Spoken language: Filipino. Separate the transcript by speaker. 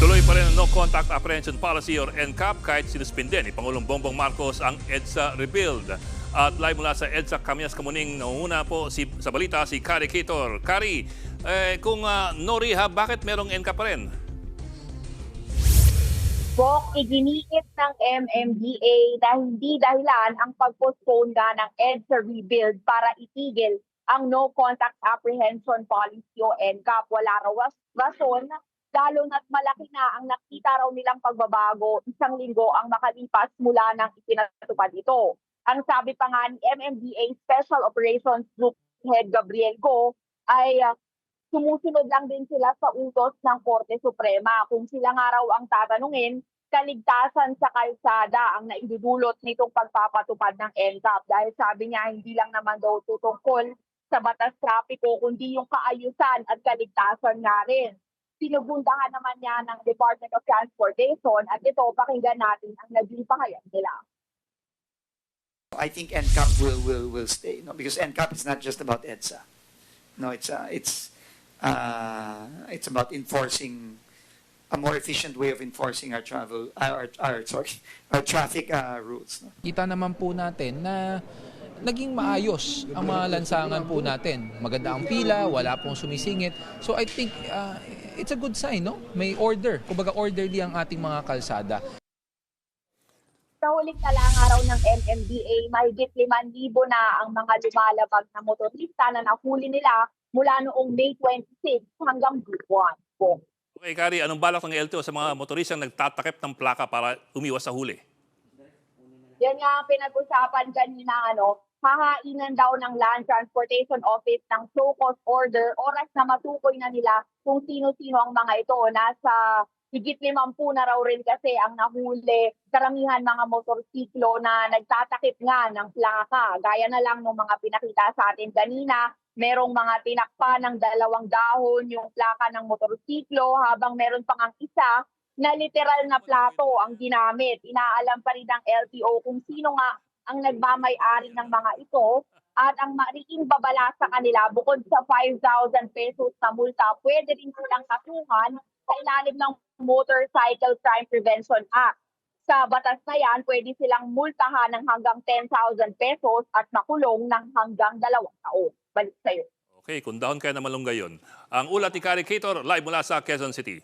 Speaker 1: Tuloy pa rin ang No Contact Apprehension Policy or NCAP kahit sinuspinde ni Pangulong Bongbong Marcos ang EDSA Rebuild. At live mula sa EDSA Camias Kamuning, nauna po sa balita si Kari Kitor. Kari, kung no rehab, bakit merong NCAP pa rin?
Speaker 2: Bok, iginiit ng MMDA na hindi dahilan ang pag-postpone nga ng EDSA Rebuild para itigil ang No Contact Apprehension Policy o NCAP. Wala raw rason, lalo na't malaki na ang nakita raw nilang pagbabago isang linggo ang makalipas mula nang ipinatupad ito. Ang sabi pa nga ni MMDA Special Operations Group Head Gabriel Go ay sumusunod lang din sila sa utos ng Korte Suprema. Kung sila nga raw ang tatanungin, kaligtasan sa kalsada ang naidudulot nitong pagpapatupad ng NCAP. Dahil sabi niya, hindi lang naman daw tutungkol sa batas trapiko, kundi yung kaayusan at kaligtasan nga rin. Sinugundahan naman niya ng Department of Transportation at ito, pakinggan natin ang naging pahayag nila.
Speaker 3: I think NCAP will stay, no, because NCAP is not just about EDSA. No, it's about enforcing a more efficient way of enforcing our traffic rules. No?
Speaker 4: Kita naman po natin na naging maayos ang mga lansangan po natin. Maganda ang pila, wala pong sumisingit. So I think it's a good sign, no? May order. Kumbaga orderly ang ating mga kalsada.
Speaker 2: Sa huling talang araw ng MMDA, mahigit 5,000 na ang mga lumalabag na motorista na nahuli nila mula noong May 26 hanggang June 1.
Speaker 1: Okay, Kari, anong balak ng LTO sa mga motoristang nagtatakip ng plaka para umiwas sa huli?
Speaker 2: Yan nga ang pinag-usapan kanina, hahainan daw ng Land Transportation Office ng show cause order, oras na matukoy na nila kung sino-sino ang mga ito. Nasa higit 50 na raw rin kasi ang nahuli, karamihan mga motorsiklo na nagtatakip nga ng plaka. Gaya na lang ng mga pinakita sa atin kanina, merong mga tinakpa ng 2 dahon yung plaka ng motorsiklo, habang meron pang ang isa na literal na plato ang ginamit. Inaalam pa rin ng LTO kung sino nga ang nagmamay-ari ng mga ito, at ang mariing babala sa kanila bukod sa 5,000 pesos na multa, pwede rin silang kasuhan sa ilalim ng Motorcycle Crime Prevention Act. Sa batas na yan, pwede silang multahan ng hanggang 10,000 pesos at makulong ng hanggang 2 taon. Balik sa'yo.
Speaker 1: Okay, kung dahon kaya na malunggay yun. Ang ulat ni Kari Kitor, live mula sa Quezon City.